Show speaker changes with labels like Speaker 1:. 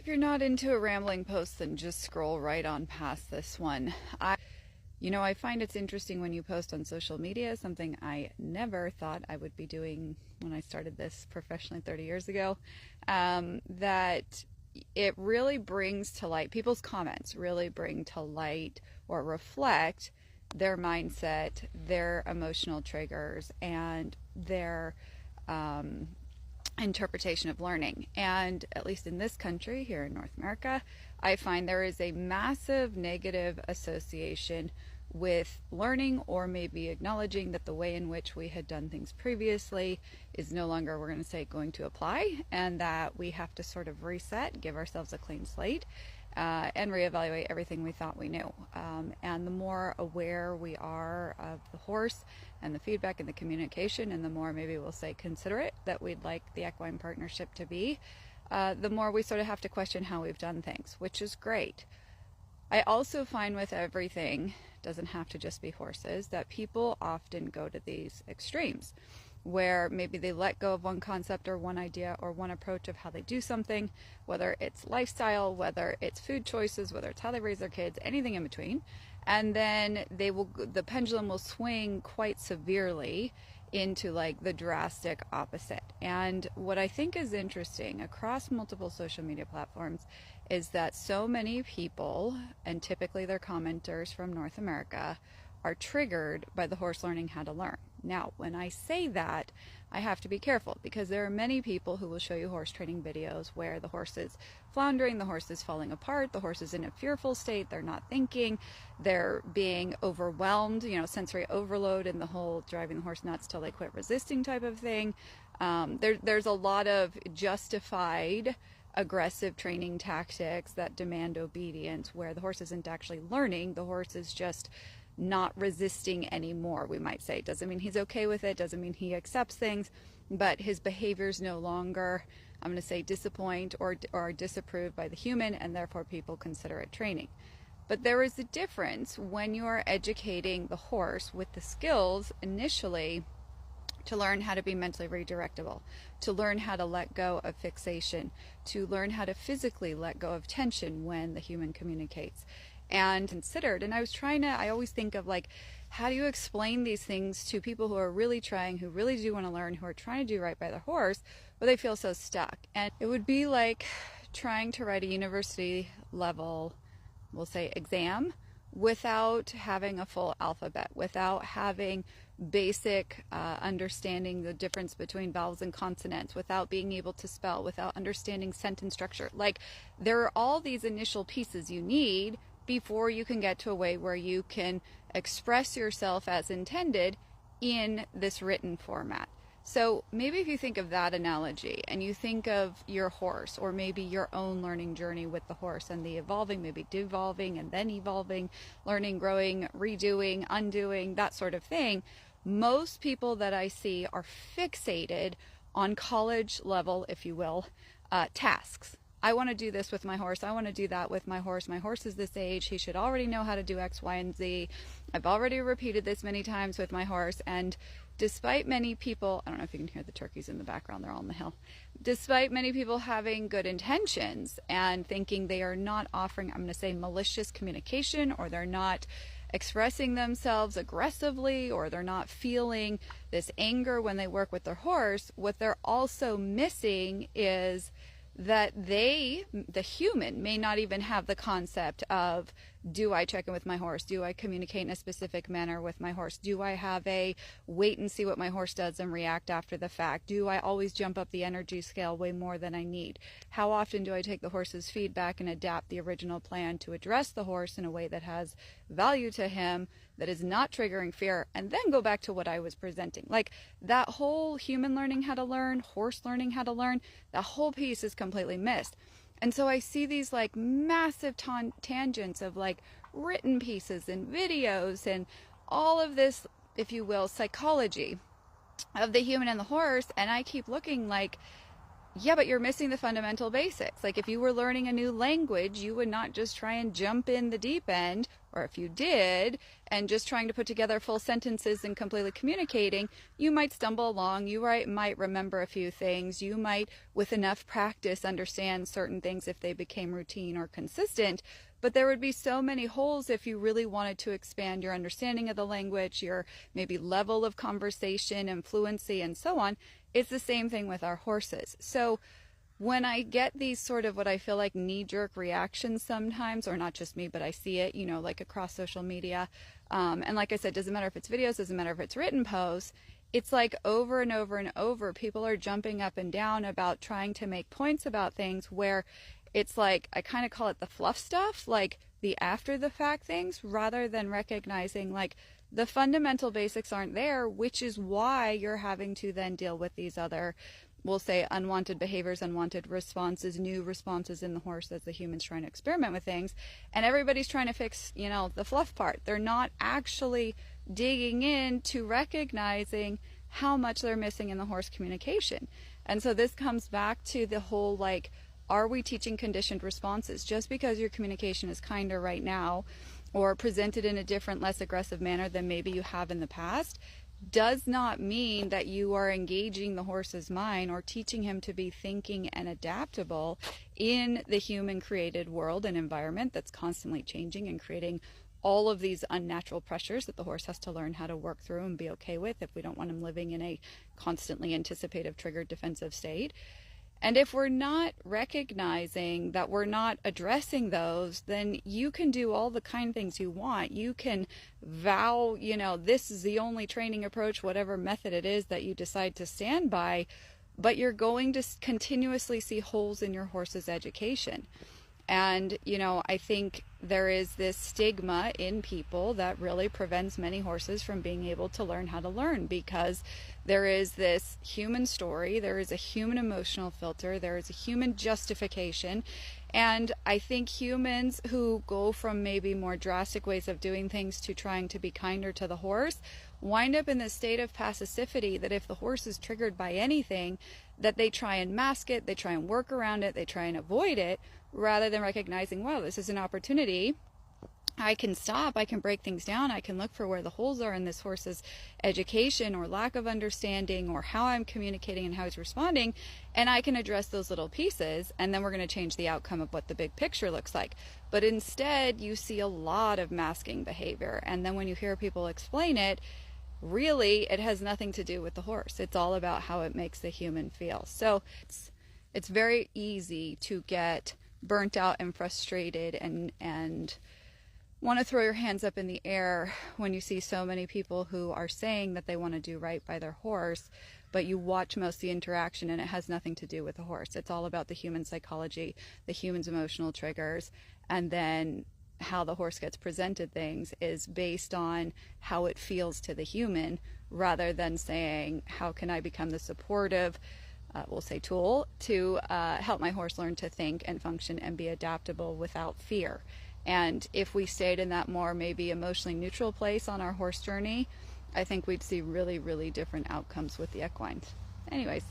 Speaker 1: If you're not into a rambling post, then just scroll right on past this one. I find it's interesting when you post on social media, something I never thought I would be doing when I started this professionally 30 years ago, that it really brings to light, people's comments really bring to light or reflect their mindset, their emotional triggers, and their interpretation of learning. And at least in this country, here in North America, I find there is a massive negative association with learning, or maybe acknowledging that the way in which we had done things previously is no longer, we're going to say, going to apply, and that we have to sort of reset, give ourselves a clean slate, and reevaluate everything we thought we knew. And the more aware we are of the horse and the feedback and the communication, and the more maybe we'll say considerate that we'd like the equine partnership to be, the more we sort of have to question how we've done things, which is great. I also find with everything, doesn't have to just be horses, that people often go to these extremes where maybe they let go of one concept or one idea or one approach of how they do something, whether it's lifestyle, whether it's food choices, whether it's how they raise their kids, anything in between, and then the pendulum will swing quite severely into like the drastic opposite. And what I think is interesting across multiple social media platforms is that so many people, and typically they're commenters from North America, are triggered by the horse learning how to learn. Now, when I say that, I have to be careful, because there are many people who will show you horse training videos where the horse is floundering, the horse is falling apart, the horse is in a fearful state, they're not thinking, they're being overwhelmed, sensory overload, and the whole driving the horse nuts till they quit resisting type of thing. There's a lot of justified aggressive training tactics that demand obedience, where the horse isn't actually learning, the horse is just not resisting anymore, we might say. Doesn't mean he's okay with it, doesn't mean he accepts things, but his behaviors no longer, I'm going to say, disappoint or are disapproved by the human, and therefore people consider it training. But there is a difference when you are educating the horse with the skills initially to learn how to be mentally redirectable, to learn how to let go of fixation, to learn how to physically let go of tension when the human communicates. And considered, and I always think of like, how do you explain these things to people who are really trying, who really do want to learn, who are trying to do right by their horse, but they feel so stuck? And it would be like trying to write a university level, we'll say, exam without having a full alphabet, without having basic understanding the difference between vowels and consonants, without being able to spell, without understanding sentence structure. Like, there are all these initial pieces you need before you can get to a way where you can express yourself as intended in this written format. So maybe if you think of that analogy and you think of your horse, or maybe your own learning journey with the horse and the evolving, maybe devolving and then evolving, learning, growing, redoing, undoing, that sort of thing, most people that I see are fixated on college level, if you will, tasks. I want to do this with my horse. I want to do that with my horse. My horse is this age. He should already know how to do X, Y, and Z. I've already repeated this many times with my horse. And despite many people, I don't know if you can hear the turkeys in the background, they're all on the hill. Despite many people having good intentions and thinking they are not offering, I'm going to say, malicious communication, or they're not expressing themselves aggressively, or they're not feeling this anger when they work with their horse, what they're also missing is that they, the human, may not even have the concept of, do I check in with my horse? Do I communicate in a specific manner with my horse? Do I have a wait and see what my horse does and react after the fact? Do I always jump up the energy scale way more than I need? How often do I take the horse's feedback and adapt the original plan to address the horse in a way that has value to him, that is not triggering fear, and then go back to what I was presenting? Like, that whole human learning how to learn, horse learning how to learn, that whole piece is completely missed. And so I see these like massive tangents of like written pieces and videos and all of this, if you will, psychology of the human and the horse, and I keep looking like, Yeah, but you're missing the fundamental basics. Like if you were learning a new language, you would not just try and jump in the deep end, or if you did, and just trying to put together full sentences and completely communicating, you might stumble along. You might remember a few things. You might, with enough practice, understand certain things if they became routine or consistent. But there would be so many holes if you really wanted to expand your understanding of the language, your maybe level of conversation and fluency and so on. It's the same thing with our horses. So when I get these sort of what I feel like knee-jerk reactions sometimes, or not just me, but I see it, you know, like across social media. And like I said, doesn't matter if it's videos, doesn't matter if it's written posts. It's like over and over and over, people are jumping up and down about trying to make points about things where it's like, I kind of call it the fluff stuff, like the after the fact things, rather than recognizing like the fundamental basics aren't there, which is why you're having to then deal with these other, we'll say, unwanted behaviors, unwanted responses, new responses in the horse as the human's trying to experiment with things. And everybody's trying to fix, you know, the fluff part. They're not actually digging into recognizing how much they're missing in the horse communication. And so this comes back to the whole, like, are we teaching conditioned responses? Just because your communication is kinder right now or presented in a different, less aggressive manner than maybe you have in the past, does not mean that you are engaging the horse's mind or teaching him to be thinking and adaptable in the human created world and environment that's constantly changing and creating all of these unnatural pressures that the horse has to learn how to work through and be okay with if we don't want him living in a constantly anticipative, triggered, defensive state. And if we're not recognizing that we're not addressing those, then you can do all the kind things you want. You can vow, you know, this is the only training approach, whatever method it is that you decide to stand by, but you're going to continuously see holes in your horse's education. And, you know, I think there is this stigma in people that really prevents many horses from being able to learn how to learn, because there is this human story, there is a human emotional filter, there is a human justification. And I think humans who go from maybe more drastic ways of doing things to trying to be kinder to the horse wind up in this state of passivity that if the horse is triggered by anything, that they try and mask it, they try and work around it, they try and avoid it, rather than recognizing, wow, this is an opportunity. I can stop, I can break things down, I can look for where the holes are in this horse's education or lack of understanding or how I'm communicating and how he's responding, and I can address those little pieces, and then we're going to change the outcome of what the big picture looks like. But instead, you see a lot of masking behavior, and then when you hear people explain it, really it has nothing to do with the horse. It's all about how it makes the human feel. So it's very easy to get burnt out and frustrated and want to throw your hands up in the air when you see so many people who are saying that they want to do right by their horse, but you watch most of the interaction and it has nothing to do with the horse. It's all about the human psychology, the human's emotional triggers, and then how the horse gets presented things is based on how it feels to the human, rather than saying, how can I become the supportive, we'll say, tool to help my horse learn to think and function and be adaptable without fear. And if we stayed in that more maybe emotionally neutral place on our horse journey, I think we'd see really, really different outcomes with the equines. Anyways.